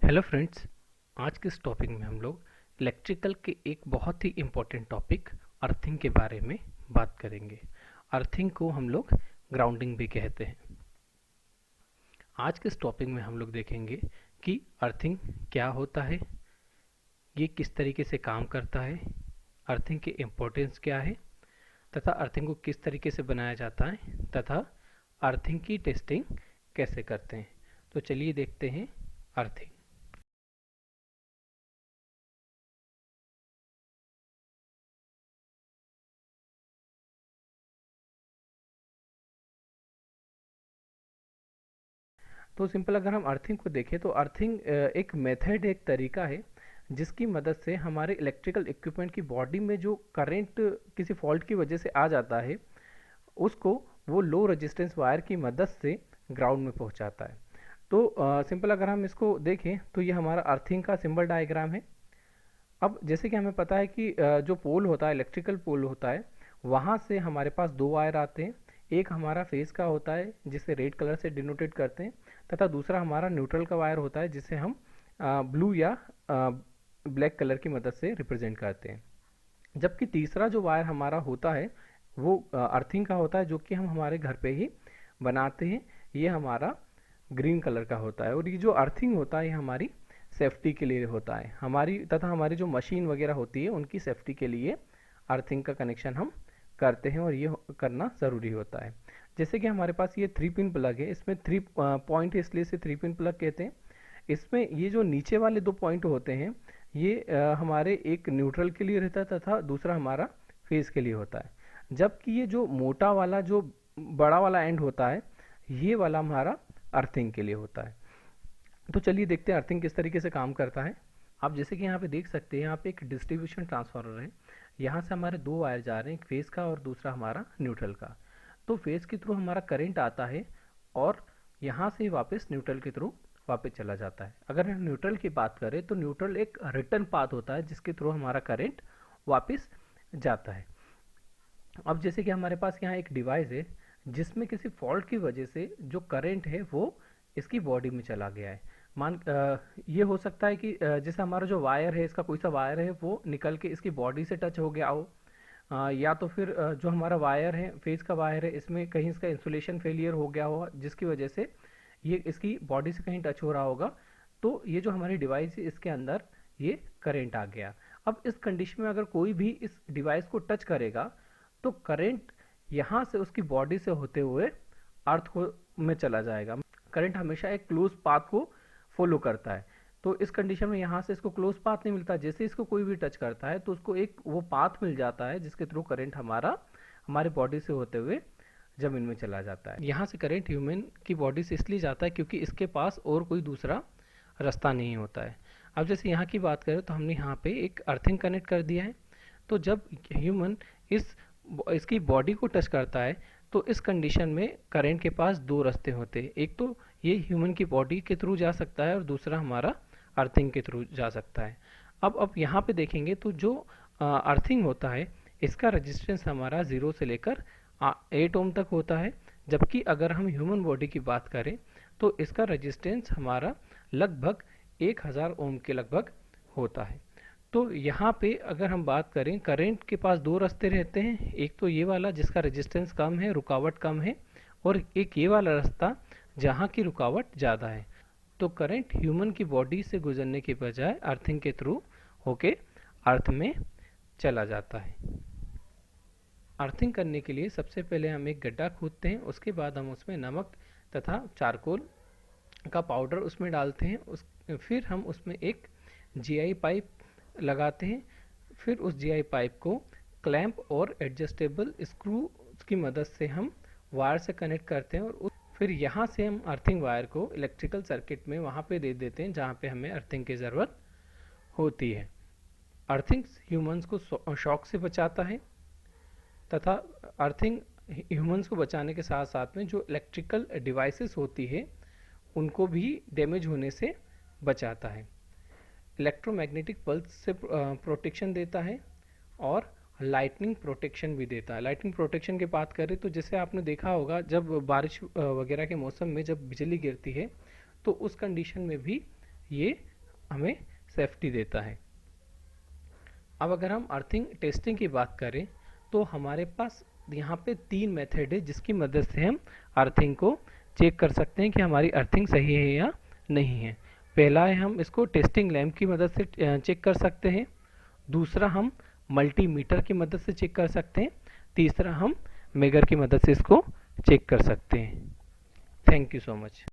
Hello friends. आज के इस टॉपिक में हम लोग इलेक्ट्रिकल के एक बहुत ही इम्पोर्टेंट टॉपिक अर्थिंग के बारे में बात करेंगे। अर्थिंग को हम लोग ग्राउंडिंग भी कहते हैं। आज के इस टॉपिक में हम लोग देखेंगे कि अर्थिंग क्या होता है, ये किस तरीके से काम करता है, अर्थिंग की इम्पोर्टेंस क्या है तथा अर्थिंग को किस तरीके से बनाया जाता है तथा अर्थिंग की टेस्टिंग कैसे करते हैं। तो चलिए देखते हैं अर्थिंग। तो सिंपल अगर हम अर्थिंग को देखें तो अर्थिंग एक मेथड, एक तरीका है जिसकी मदद से हमारे इलेक्ट्रिकल इक्विपमेंट की बॉडी में जो करंट किसी फॉल्ट की वजह से आ जाता है उसको वो लो रेजिस्टेंस वायर की मदद से ग्राउंड में पहुंचाता है। तो सिंपल अगर हम इसको देखें तो ये हमारा अर्थिंग का सिंबल डायग्राम है। अब जैसे कि हमें पता है कि जो पोल होता है, इलेक्ट्रिकल पोल होता है, वहाँ से हमारे पास दो वायर आते हैं। एक हमारा फेस का होता है जिसे रेड कलर से डिनोटेड करते हैं तथा दूसरा हमारा न्यूट्रल का वायर होता है जिसे हम ब्लू या ब्लैक कलर की मदद से रिप्रेजेंट करते हैं। जबकि तीसरा जो वायर हमारा होता है वो अर्थिंग का होता है, जो कि हम हमारे घर पे ही बनाते हैं। ये हमारा ग्रीन कलर का होता है और ये जो अर्थिंग होता है ये हमारी सेफ्टी के लिए होता है, हमारी तथा हमारी जो मशीन वगैरह होती है उनकी सेफ्टी के लिए अर्थिंग का कनेक्शन हम करते हैं और ये करना ज़रूरी होता है। जैसे कि हमारे पास ये 3 पिन प्लग है, इसमें 3 पॉइंट है इसलिए इसे 3 पिन प्लग कहते हैं। इसमें ये जो नीचे वाले 2 पॉइंट होते हैं ये हमारे एक न्यूट्रल के लिए रहता है तथा दूसरा हमारा फेस के लिए होता है। जबकि ये जो मोटा वाला, जो बड़ा वाला एंड होता है, ये वाला हमारा अर्थिंग के लिए होता है। तो चलिए देखते हैं अर्थिंग किस तरीके से काम करता है। आप जैसे कि यहाँ पे देख सकते हैं, यहाँ पे एक डिस्ट्रीब्यूशन ट्रांसफार्मर है। यहाँ से हमारे दो वायर जा रहे हैं, एक फेस का और दूसरा हमारा न्यूट्रल का। तो फेस के थ्रू हमारा करंट आता है और यहाँ से वापस न्यूट्रल के थ्रू वापस चला जाता है। अगर हम न्यूट्रल की बात करें तो न्यूट्रल एक रिटर्न पाथ होता है जिसके थ्रू हमारा करंट वापस जाता है। अब जैसे कि हमारे पास यहाँ एक डिवाइस है जिसमें किसी फॉल्ट की वजह से जो करंट है वो इसकी बॉडी में चला गया है। ये हो सकता है कि जैसे हमारा जो वायर है, इसका कोई सा वायर है वो निकल के इसकी बॉडी से टच हो गया हो, या तो फिर जो हमारा वायर है, फेस का वायर है, इसमें कहीं इसका इंसुलेशन फेलियर हो गया हो जिसकी वजह से ये इसकी बॉडी से कहीं टच हो रहा होगा। तो ये जो हमारी डिवाइस है इसके अंदर ये करंट आ गया। अब इस कंडीशन में अगर कोई भी इस डिवाइस को टच करेगा तो करंट यहाँ से उसकी बॉडी से होते हुए अर्थ को में चला जाएगा। करंट हमेशा एक क्लोज पाथ को फॉलो करता है। तो इस कंडीशन में यहाँ से इसको क्लोज पाथ नहीं मिलता, जैसे इसको कोई भी टच करता है तो उसको एक वो पाथ मिल जाता है जिसके थ्रू करंट हमारा हमारे बॉडी से होते हुए जमीन में चला जाता है। यहाँ से करंट ह्यूमन की बॉडी से इसलिए जाता है क्योंकि इसके पास और कोई दूसरा रास्ता नहीं होता है। अब जैसे यहाँ की बात करें तो हमने यहाँ पे एक अर्थिंग कनेक्ट कर दिया है। तो जब ह्यूमन इसकी बॉडी को टच करता है तो इस कंडीशन में करंट के पास दो रास्ते होते हैं। एक तो ये ह्यूमन की बॉडी के थ्रू जा सकता है और दूसरा हमारा अर्थिंग के थ्रू जा सकता है। अब यहाँ पे देखेंगे तो जो अर्थिंग होता है इसका रेजिस्टेंस हमारा 0 से लेकर 8 ओम तक होता है। जबकि अगर हम ह्यूमन बॉडी की बात करें तो इसका रेजिस्टेंस हमारा लगभग 1000 ओम के लगभग होता है। तो यहाँ पे अगर हम बात करें, करंट के पास दो रास्ते रहते हैं, एक तो ये वाला जिसका रेजिस्टेंस कम है, रुकावट कम है, और एक ये वाला रास्ता जहाँ की रुकावट ज़्यादा है। तो करंट ह्यूमन की बॉडी से गुजरने के बजाय अर्थिंग के थ्रू होके अर्थ में चला जाता है। अर्थिंग करने के लिए सबसे पहले हम एक गड्ढा खोदते हैं, उसके बाद हम उसमें नमक तथा चारकोल का पाउडर उसमें डालते हैं। फिर हम उसमें एक जीआई पाइप लगाते हैं। फिर उस जीआई पाइप को क्लैंप और एडजस्टेबल स्क्रू की मदद से हम वायर से कनेक्ट करते हैं और फिर यहाँ से हम अर्थिंग वायर को इलेक्ट्रिकल सर्किट में वहाँ पे दे देते हैं जहाँ पे हमें अर्थिंग की ज़रूरत होती है। अर्थिंग ह्यूमंस को शॉक से बचाता है तथा अर्थिंग ह्यूमंस को बचाने के साथ साथ में जो इलेक्ट्रिकल डिवाइसेस होती है उनको भी डैमेज होने से बचाता है। इलेक्ट्रोमैग्नेटिक पल्स से प्रोटेक्शन देता है और लाइटनिंग प्रोटेक्शन भी देता है। लाइटनिंग प्रोटेक्शन की बात करें तो जैसे आपने देखा होगा जब बारिश वगैरह के मौसम में जब बिजली गिरती है तो उस कंडीशन में भी ये हमें सेफ्टी देता है। अब अगर हम अर्थिंग टेस्टिंग की बात करें तो हमारे पास यहाँ पे 3 मेथड है जिसकी मदद से हम अर्थिंग को चेक कर सकते हैं कि हमारी अर्थिंग सही है या नहीं है। पहला है, हम इसको टेस्टिंग लैंप की मदद से चेक कर सकते हैं। दूसरा, हम मल्टीमीटर की मदद से चेक कर सकते हैं। तीसरा, हम मेगर की मदद से इसको चेक कर सकते हैं। Thank you so much.